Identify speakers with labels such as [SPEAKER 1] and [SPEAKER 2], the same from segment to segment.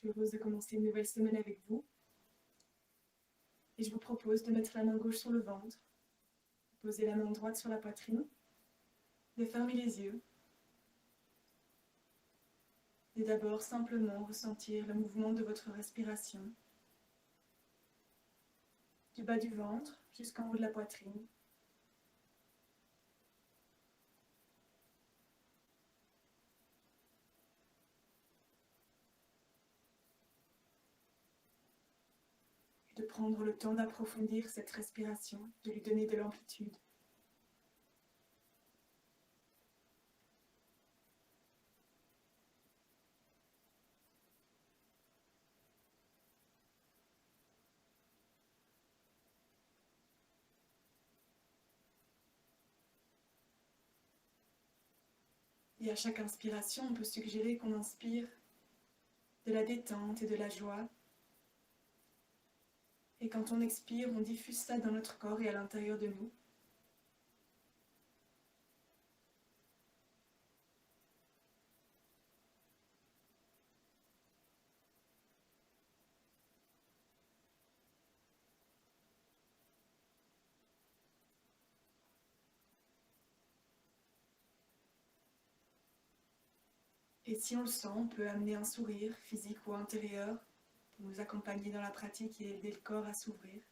[SPEAKER 1] suis heureuse de commencer une nouvelle semaine avec vous. Et je vous propose de mettre la main gauche sur le ventre, de poser la main droite sur la poitrine, de fermer les yeux et d'abord simplement ressentir le mouvement de votre respiration, du bas du ventre jusqu'en haut de la poitrine. Et de prendre le temps d'approfondir cette respiration, de lui donner de l'amplitude. Et à chaque inspiration, on peut suggérer qu'on inspire de la détente et de la joie. Et quand on expire, on diffuse ça dans notre corps et à l'intérieur de nous. Et si on le sent, on peut amener un sourire, physique ou intérieur, pour nous accompagner dans la pratique et aider le corps à s'ouvrir.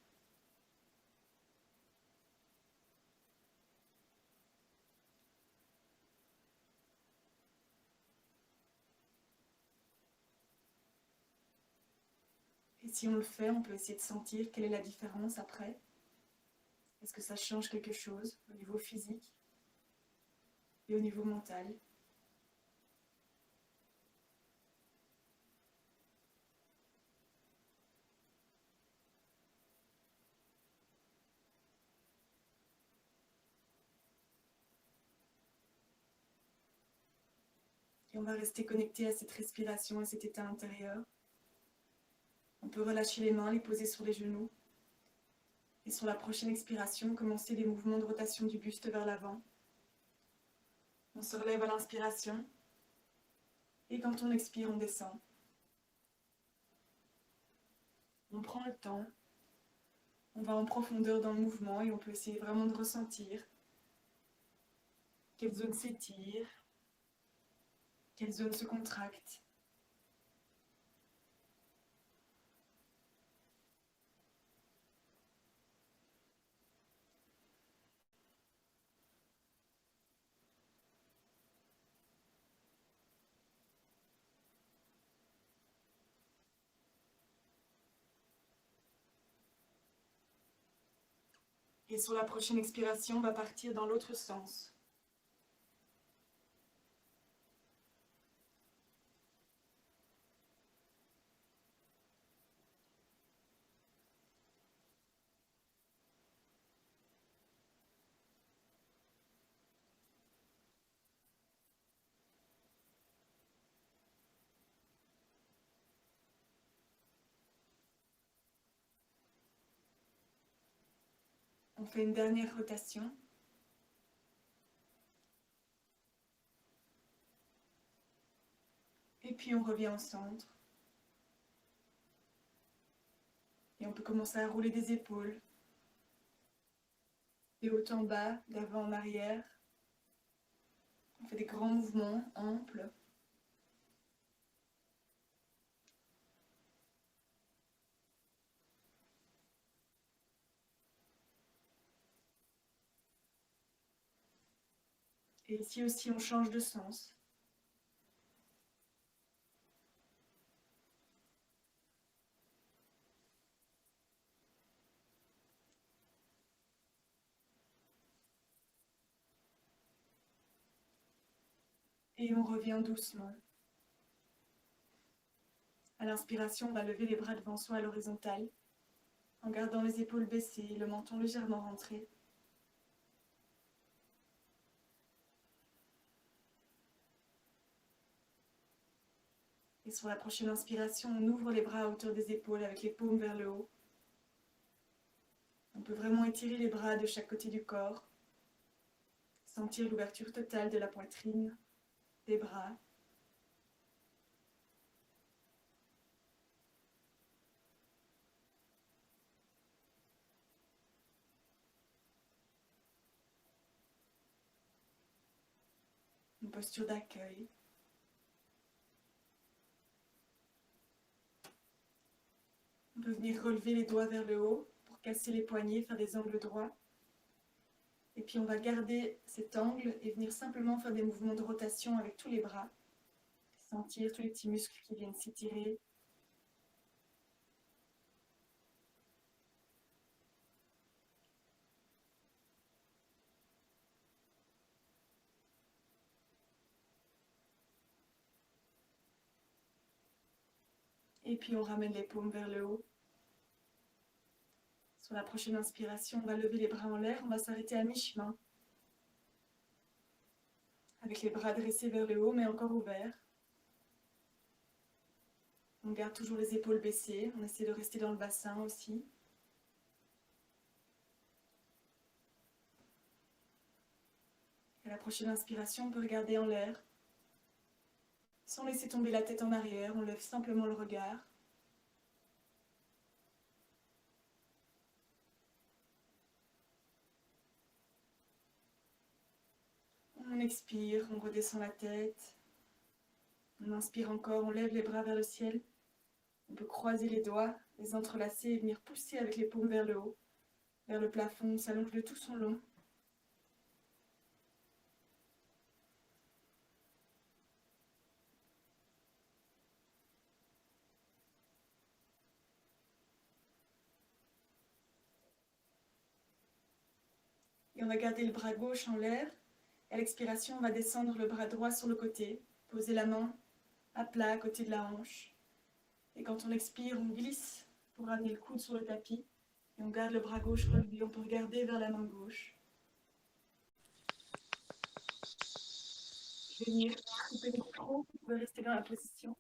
[SPEAKER 1] Et si on le fait, on peut essayer de sentir quelle est la différence après. Est-ce que ça change quelque chose au niveau physique et au niveau mental? Et on va rester connecté à cette respiration, à cet état intérieur. On peut relâcher les mains, les poser sur les genoux. Et sur la prochaine expiration, commencer les mouvements de rotation du buste vers l'avant. On se relève à l'inspiration. Et quand on expire, on descend. On prend le temps. On va en profondeur dans le mouvement et on peut essayer vraiment de ressentir quelle zone s'étire, quelle zone se contracte. Et sur la prochaine expiration, on va partir dans l'autre sens. On fait une dernière rotation. Et puis on revient au centre. Et on peut commencer à rouler des épaules. De haut en bas, d'avant en arrière. On fait des grands mouvements amples. Et ici aussi, on change de sens. Et on revient doucement. À l'inspiration, on va lever les bras devant soi à l'horizontale, en gardant les épaules baissées, le menton légèrement rentré. Et sur la prochaine inspiration, on ouvre les bras à hauteur des épaules avec les paumes vers le haut. On peut vraiment étirer les bras de chaque côté du corps, sentir l'ouverture totale de la poitrine, des bras. posture d'accueil. On peut venir relever les doigts vers le haut pour casser les poignets, faire des angles droits. Et puis on va garder cet angle et venir simplement faire des mouvements de rotation avec tous les bras. Sentir tous les petits muscles qui viennent s'étirer. Et puis on ramène les paumes vers le haut. Sur la prochaine inspiration, on va lever les bras en l'air, on va s'arrêter à mi-chemin. Avec les bras dressés vers le haut, mais encore ouverts. On garde toujours les épaules baissées, on essaie de rester dans le bassin aussi. À la prochaine inspiration, on peut regarder en l'air. Sans laisser tomber la tête en arrière, on lève simplement le regard. On expire, on redescend la tête. On inspire encore, on lève les bras vers le ciel. On peut croiser les doigts, les entrelacer et venir pousser avec les paumes vers le haut, vers le plafond. On s'allonge de tout son long. Et on va garder le bras gauche en l'air. À l'expiration, on va descendre le bras droit sur le côté, poser la main à plat à côté de la hanche. Et quand on expire, on glisse pour ramener le coude sur le tapis. Et on garde le bras gauche relevé, on peut regarder vers la main gauche. Je vais venir couper le micro, vous pouvez rester dans la position.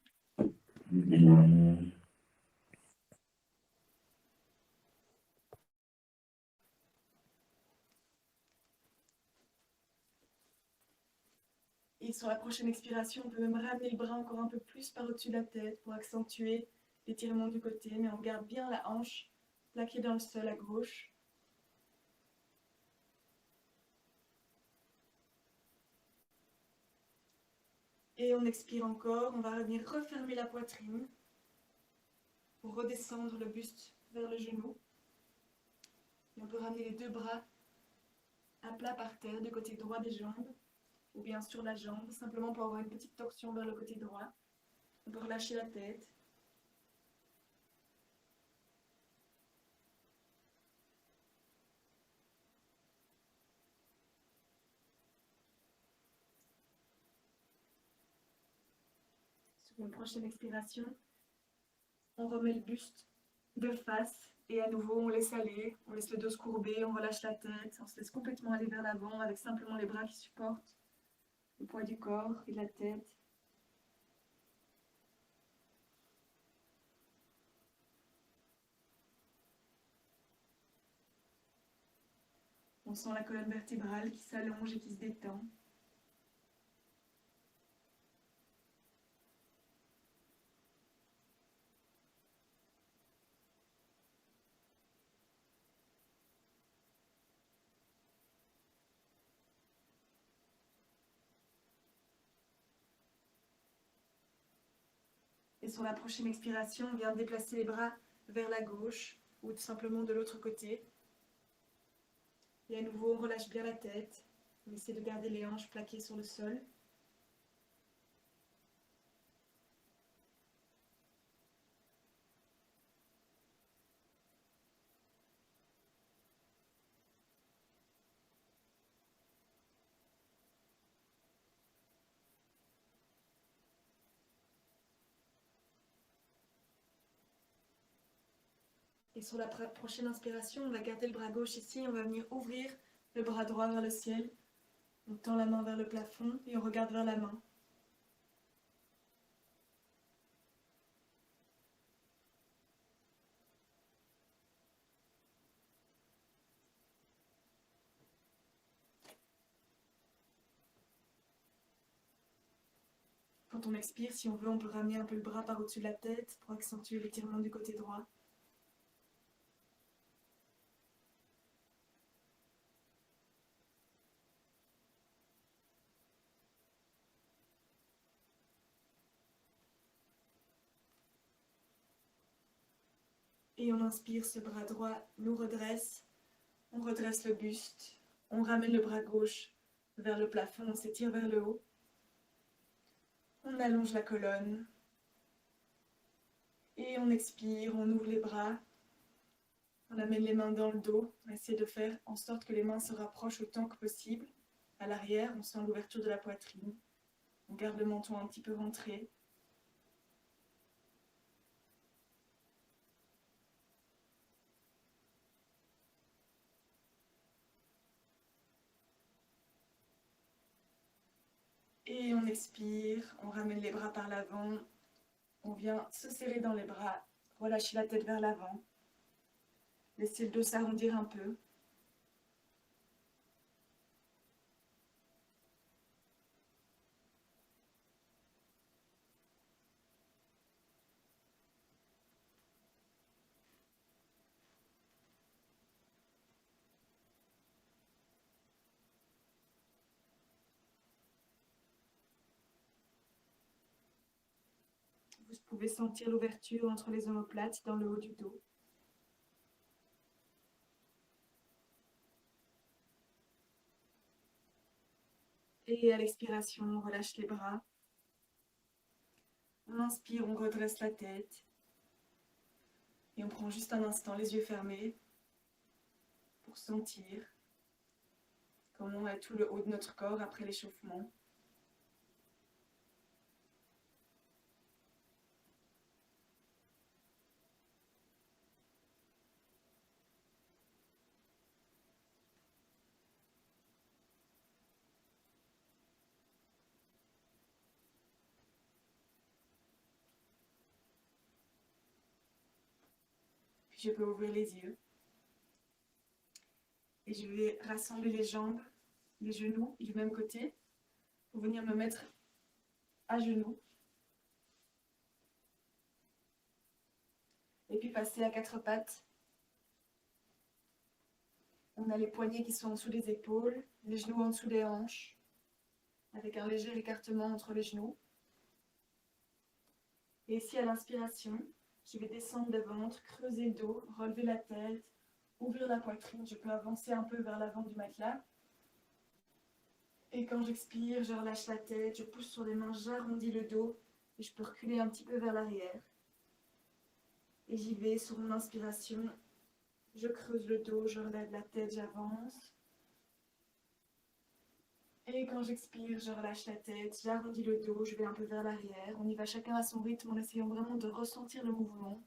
[SPEAKER 1] Et sur la prochaine expiration, on peut même ramener le bras encore un peu plus par au-dessus de la tête pour accentuer l'étirement du côté, mais on garde bien la hanche plaquée dans le sol à gauche. Et on expire encore, on va venir refermer la poitrine pour redescendre le buste vers le genou. Et on peut ramener les deux bras à plat par terre du côté droit des jambes, ou bien sur la jambe, simplement pour avoir une petite torsion vers le côté droit. On peut relâcher la tête. Sur une prochaine expiration, on remet le buste de face et à nouveau on laisse aller, on laisse le dos se courber, on relâche la tête, on se laisse complètement aller vers l'avant avec simplement les bras qui supportent le poids du corps et de la tête. On sent la colonne vertébrale qui s'allonge et qui se détend. Et sur la prochaine expiration, on vient déplacer les bras vers la gauche ou tout simplement de l'autre côté. Et à nouveau, on relâche bien la tête. On essaie de garder les hanches plaquées sur le sol. Et sur la prochaine inspiration, on va garder le bras gauche ici. On va venir ouvrir le bras droit vers le ciel. On tend la main vers le plafond et on regarde vers la main. Quand on expire, si on veut, on peut ramener un peu le bras par au-dessus de la tête pour accentuer l'étirement du côté droit. Et on inspire, ce bras droit nous redresse. On redresse le buste. On ramène le bras gauche vers le plafond. On s'étire vers le haut. On allonge la colonne. Et on expire, on ouvre les bras. On amène les mains dans le dos. On essaie de faire en sorte que les mains se rapprochent autant que possible. À l'arrière, on sent l'ouverture de la poitrine. On garde le menton un petit peu rentré. Et on expire, on ramène les bras par l'avant. On vient se serrer dans les bras, relâcher la tête vers l'avant. Laissez le dos s'arrondir un peu. Vous pouvez sentir l'ouverture entre les omoplates dans le haut du dos. Et à l'expiration, on relâche les bras. On inspire, on redresse la tête. Et on prend juste un instant les yeux fermés pour sentir comment est tout le haut de notre corps après l'échauffement. Puis je peux ouvrir les yeux. Et je vais rassembler les jambes, les genoux du même côté pour venir me mettre à genoux. Et puis passer à quatre pattes. On a les poignets qui sont en dessous des épaules, les genoux en dessous des hanches, avec un léger écartement entre les genoux. Et ici, à l'inspiration, je vais descendre le ventre, creuser le dos, relever la tête, ouvrir la poitrine. Je peux avancer un peu vers l'avant du matelas. Et quand j'expire, je relâche la tête, je pousse sur les mains, j'arrondis le dos et je peux reculer un petit peu vers l'arrière. Et j'y vais sur mon inspiration. Je creuse le dos, je relève la tête, j'avance. Et quand j'expire, je relâche la tête, j'arrondis le dos, je vais un peu vers l'arrière. On y va chacun à son rythme en essayant vraiment de ressentir le mouvement.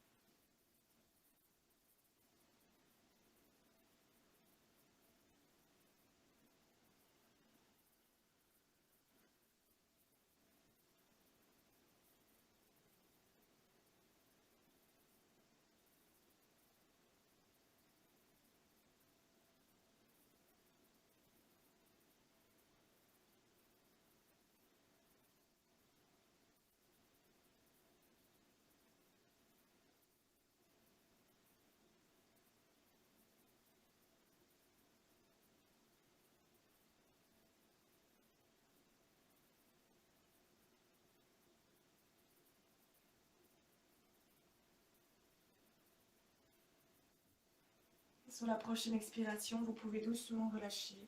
[SPEAKER 1] Sur la prochaine expiration, vous pouvez doucement relâcher.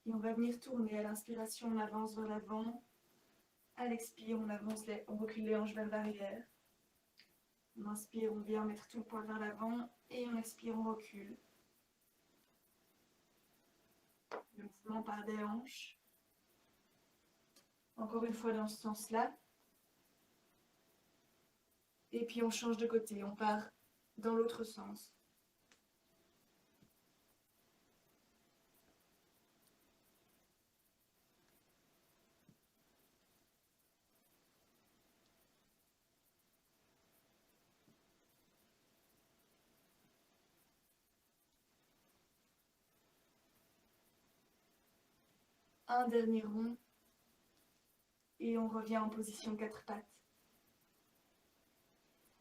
[SPEAKER 1] Et on va venir tourner. À l'inspiration, on avance vers l'avant. À l'expire, on recule les hanches vers l'arrière. On inspire, on vient mettre tout le poids vers l'avant. Et on expire, on recule. Le mouvement part des hanches. Encore une fois dans ce sens-là. Et puis on change de côté, on part dans l'autre sens. Un dernier rond. Et on revient en position quatre pattes.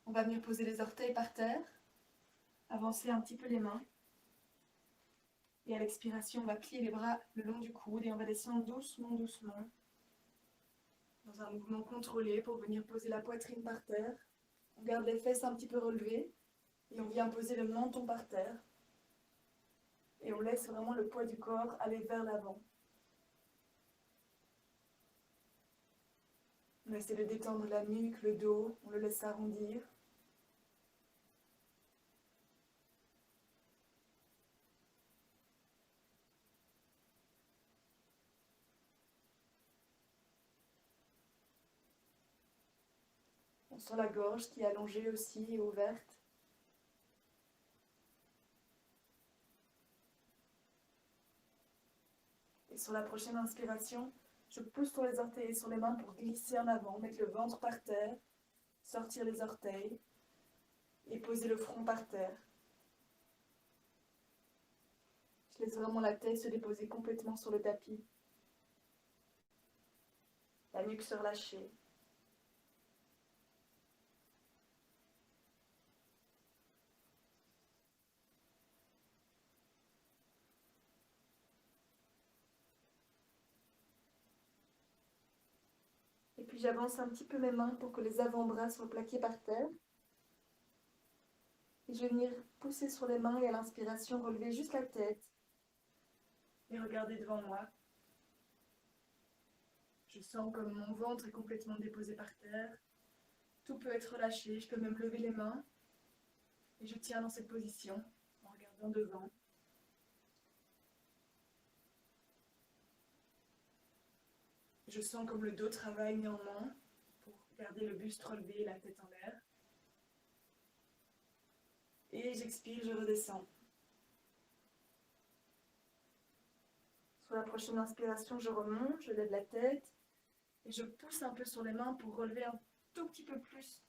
[SPEAKER 1] On va venir poser les orteils par terre. Avancer un petit peu les mains. Et à l'expiration, on va plier les bras le long du coude et on va descendre doucement, doucement. dans un mouvement contrôlé pour venir poser la poitrine par terre. On garde les fesses un petit peu relevées et on vient poser le menton par terre. Et on laisse vraiment le poids du corps aller vers l'avant. On essaie de détendre la nuque, le dos, on le laisse s'arrondir. On sent la gorge qui est allongée aussi et ouverte. Et sur la prochaine inspiration, je pousse sur les orteils et sur les mains pour glisser en avant, mettre le ventre par terre, sortir les orteils et poser le front par terre. Je laisse vraiment la tête se déposer complètement sur le tapis. La nuque se relâcher. Et puis j'avance un petit peu mes mains pour que les avant-bras soient plaqués par terre. Et je vais venir pousser sur les mains et à l'inspiration relever juste la tête et regarder devant moi. Je sens comme mon ventre est complètement déposé par terre. Tout peut être relâché, je peux même lever les mains. Et je tiens dans cette position en regardant devant. Je sens comme le dos travaille néanmoins pour garder le buste relevé et la tête en l'air. Et j'expire, je redescends. Sur la prochaine inspiration, je remonte, je lève la tête et je pousse un peu sur les mains pour relever un tout petit peu plus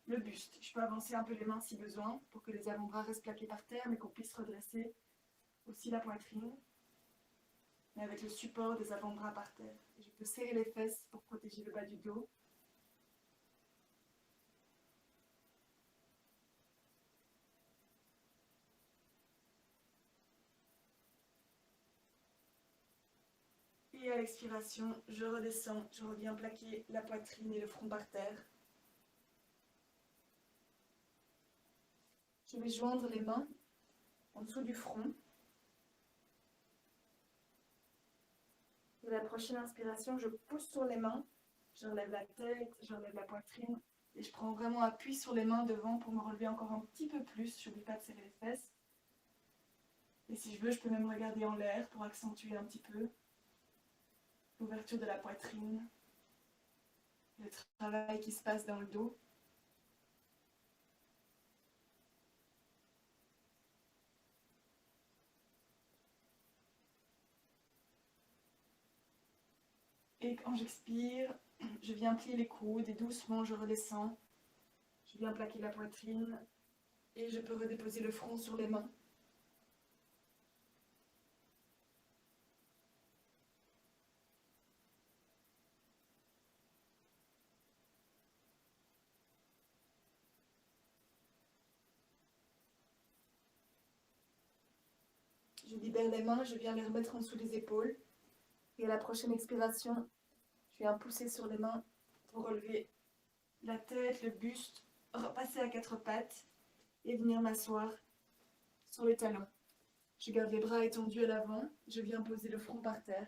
[SPEAKER 1] le buste. Je peux avancer un peu les mains si besoin pour que les avant-bras restent plaqués par terre, mais qu'on puisse redresser aussi la poitrine, mais avec le support des avant-bras par terre. Et je peux serrer les fesses pour protéger le bas du dos. Et à l'expiration, je redescends, je reviens plaquer la poitrine et le front par terre. Je vais joindre les mains en dessous du front. Et à la prochaine inspiration, je pousse sur les mains, je relève la tête, je relève la poitrine et je prends vraiment appui sur les mains devant pour me relever encore un petit peu plus. Je n'oublie pas de serrer les fesses. Et si je veux, je peux même regarder en l'air pour accentuer un petit peu l'ouverture de la poitrine, le travail qui se passe dans le dos. Et quand j'expire, je viens plier les coudes et doucement je redescends. Je viens plaquer la poitrine et je peux redéposer le front sur les mains. Je libère les mains, je viens les remettre en dessous des épaules. Et à la prochaine expiration, je viens pousser sur les mains pour relever la tête, le buste, repasser à quatre pattes et venir m'asseoir sur les talons. Je garde les bras étendus à l'avant, je viens poser le front par terre.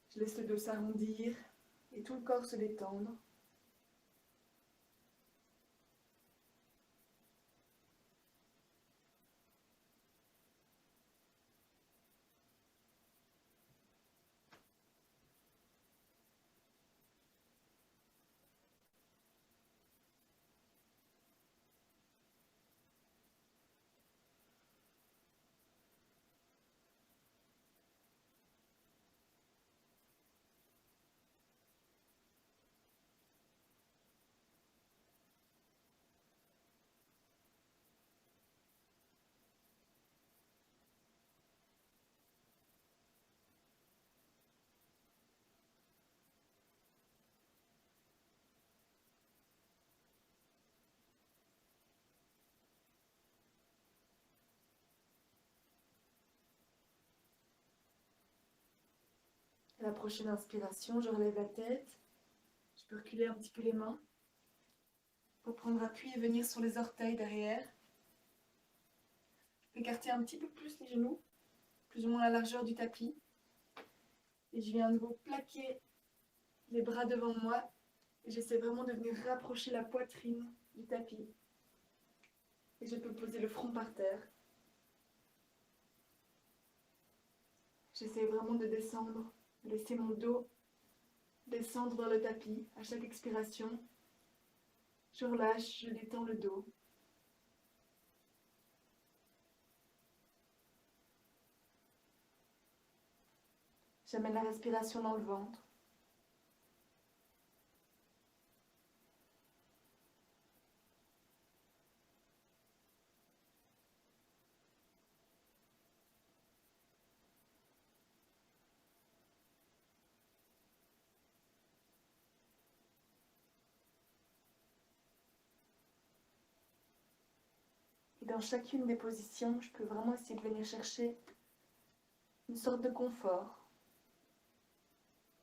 [SPEAKER 1] Je laisse le dos s'arrondir et tout le corps se détendre. la prochaine inspiration, je relève la tête. Je peux reculer un petit peu les mains pour prendre appui et venir sur les orteils derrière. Écarter un petit peu plus les genoux, plus ou moins la largeur du tapis. Et je viens à nouveau plaquer les bras devant moi. Et j'essaie vraiment de venir rapprocher la poitrine du tapis. Et je peux poser le front par terre. J'essaie vraiment de descendre, de laisser mon dos descendre vers le tapis. À chaque expiration, je relâche, je détends le dos. J'amène la respiration dans le ventre. Et dans chacune des positions, je peux vraiment essayer de venir chercher une sorte de confort,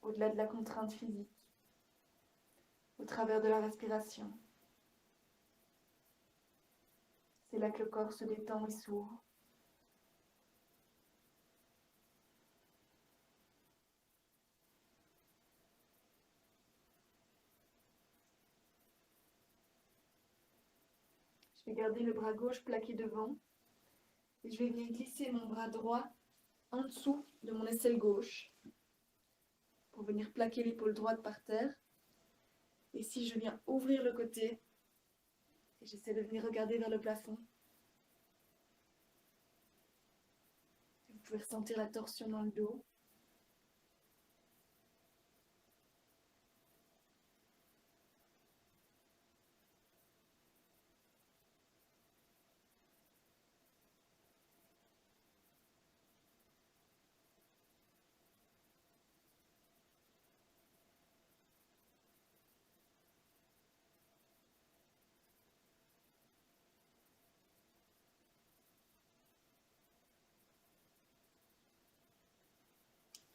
[SPEAKER 1] au-delà de la contrainte physique, au travers de la respiration. C'est là que le corps se détend et s'ouvre. Je vais garder le bras gauche plaqué devant et je vais venir glisser mon bras droit en dessous de mon aisselle gauche pour venir plaquer l'épaule droite par terre. Et si je viens ouvrir le côté et j'essaie de venir regarder vers le plafond, vous pouvez ressentir la torsion dans le dos.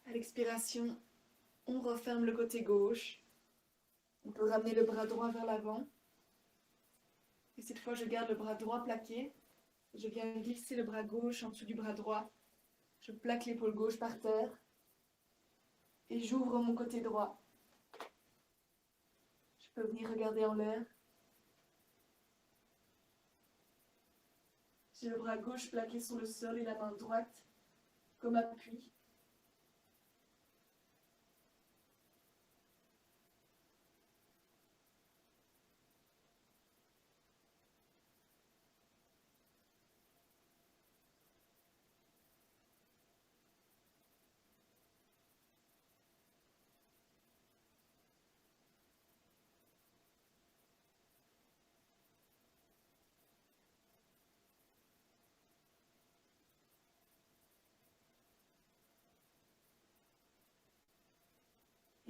[SPEAKER 1] À l'expiration, on referme le côté gauche. On peut ramener le bras droit vers l'avant. Et cette fois, je garde le bras droit plaqué. Je viens glisser le bras gauche en dessous du bras droit. Je plaque l'épaule gauche par terre. Et j'ouvre mon côté droit. Je peux venir regarder en l'air. J'ai le bras gauche plaqué sur le sol et la main droite comme appui.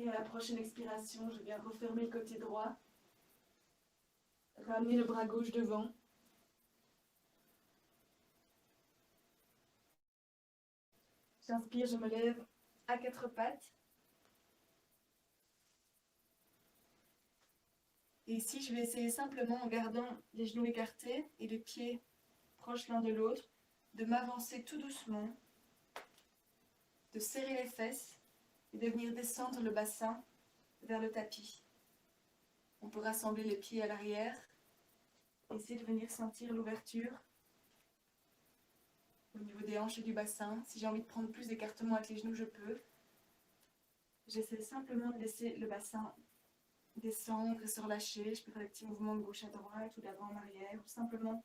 [SPEAKER 1] Et à la prochaine expiration, je viens refermer le côté droit. Ramener le bras gauche devant. J'inspire, je me lève à quatre pattes. Et ici, je vais essayer simplement, en gardant les genoux écartés et les pieds proches l'un de l'autre, de m'avancer tout doucement, de serrer les fesses et de venir descendre le bassin vers le tapis. On peut rassembler les pieds à l'arrière, essayer de venir sentir l'ouverture au niveau des hanches et du bassin. Si j'ai envie de prendre plus d'écartement avec les genoux, je peux. J'essaie simplement de laisser le bassin descendre et se relâcher. Je peux faire des petits mouvements de gauche à droite ou d'avant en arrière, ou simplement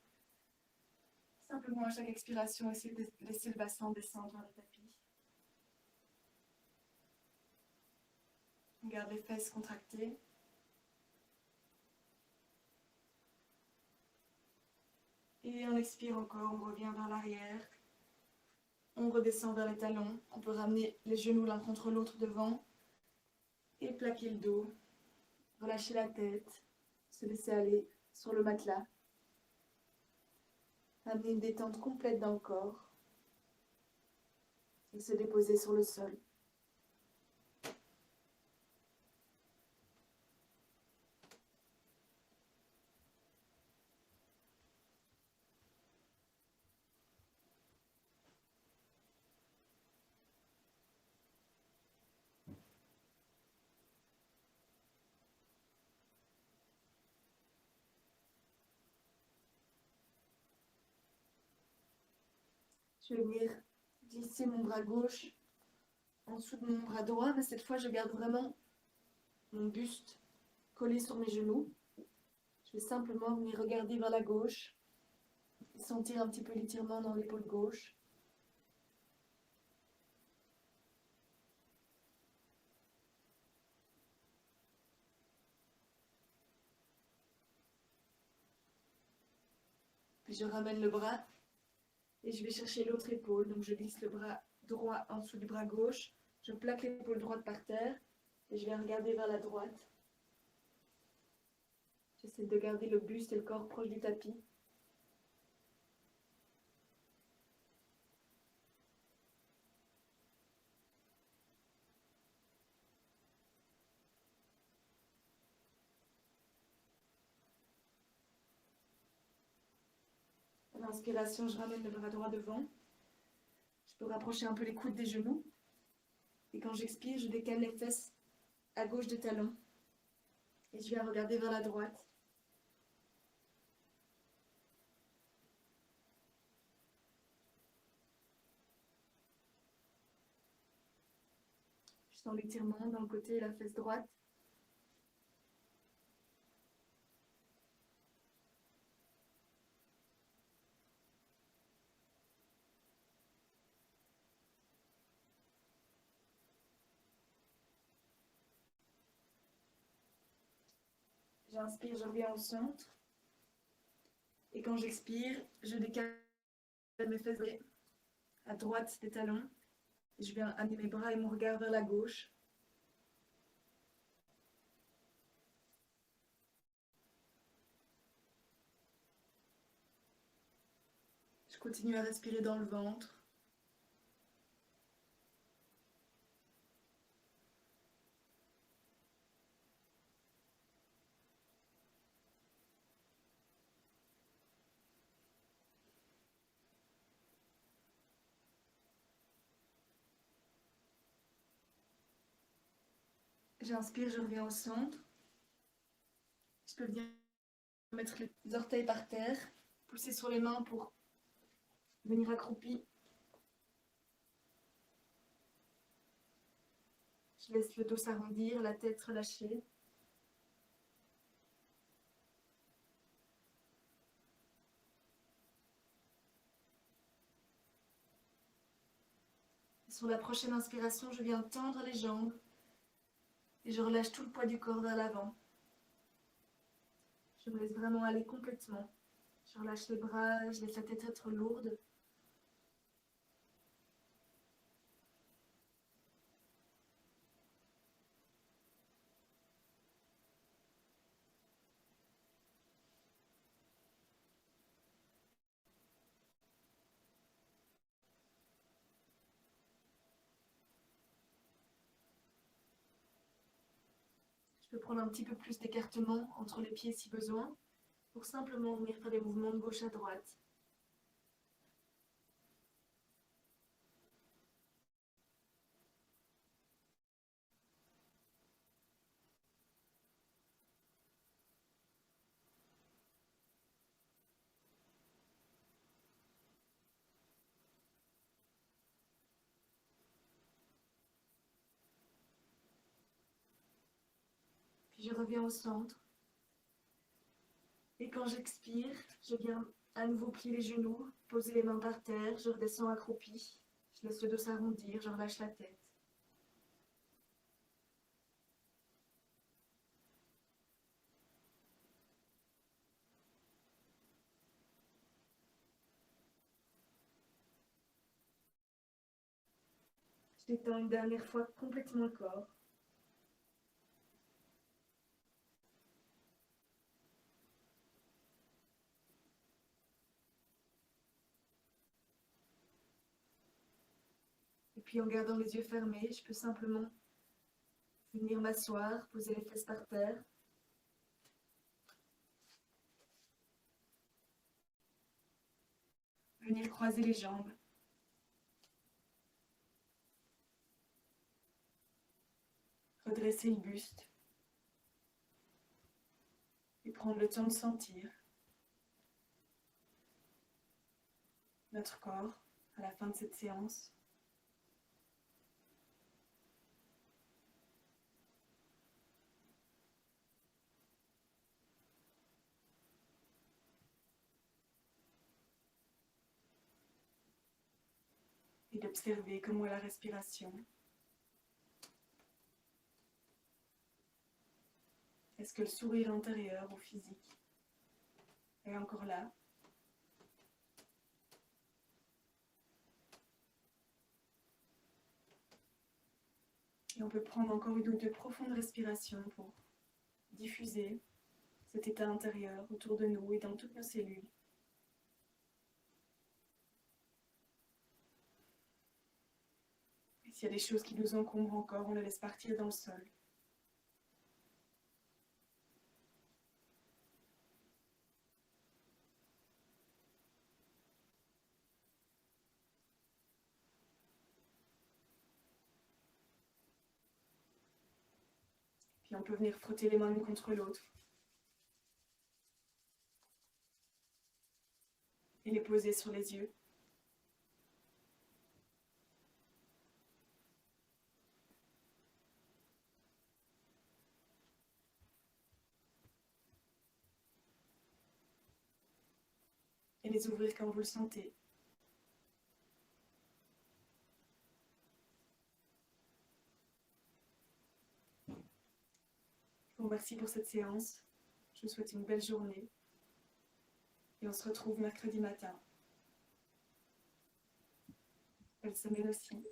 [SPEAKER 1] à chaque expiration, essayer de laisser le bassin descendre vers le tapis. On garde les fesses contractées. Et on expire encore, on revient vers l'arrière. On redescend vers les talons. On peut ramener les genoux l'un contre l'autre devant et plaquer le dos. Relâcher la tête, se laisser aller sur le matelas. Amener une détente complète dans le corps et se déposer sur le sol. Je vais venir glisser mon bras gauche en dessous de mon bras droit, mais cette fois je garde vraiment mon buste collé sur mes genoux. Je vais simplement venir regarder vers la gauche et sentir un petit peu l'étirement dans l'épaule gauche. Puis je ramène le bras et je vais chercher l'autre épaule. Donc je glisse le bras droit en dessous du bras gauche, je plaque l'épaule droite par terre et je viens regarder vers la droite. J'essaie de garder le buste et le corps proche du tapis. À l'inspiration, je ramène le bras droit devant. Je peux rapprocher un peu les coudes des genoux. Et quand j'expire, je décale les fesses à gauche des talons. Et je viens regarder vers la droite. Je sens l'étirement dans le côté et la fesse droite. J'inspire, je reviens au centre. Et quand j'expire, je décale mes fesses à droite des talons. Et je viens amener mes bras et mon regard vers la gauche. Je continue à respirer dans le ventre. J'inspire, je reviens au centre. Je peux venir mettre les orteils par terre, pousser sur les mains pour venir accroupi. Je laisse le dos s'arrondir, la tête relâchée. Sur la prochaine inspiration, je viens tendre les jambes et je relâche tout le poids du corps vers l'avant. Je me laisse vraiment aller complètement. Je relâche les bras, je laisse la tête être lourde. Je peux prendre un petit peu plus d'écartement entre les pieds si besoin, pour simplement venir faire des mouvements de gauche à droite. Puis je reviens au centre. Et quand j'expire, je viens à nouveau plier les genoux, poser les mains par terre, je redescends accroupi. Je laisse le dos s'arrondir, je relâche la tête. Je détends une dernière fois complètement le corps. Et puis en gardant les yeux fermés, je peux simplement venir m'asseoir, poser les fesses par terre. Venir croiser les jambes. Redresser le buste. Et prendre le temps de sentir notre corps, à la fin de cette séance. Et d'observer comment est la respiration. Est-ce que le sourire intérieur ou physique est encore là? Et on peut prendre encore une ou deux profondes respirations pour diffuser cet état intérieur autour de nous et dans toutes nos cellules. Et s'il y a des choses qui nous encombrent encore, on les laisse partir dans le sol. Puis on peut venir frotter les mains l'une contre l'autre. Et les poser sur les yeux. Et les ouvrir quand vous le sentez. Je vous remercie pour cette séance. Je vous souhaite une belle journée. Et on se retrouve mercredi matin. Belle semaine aussi.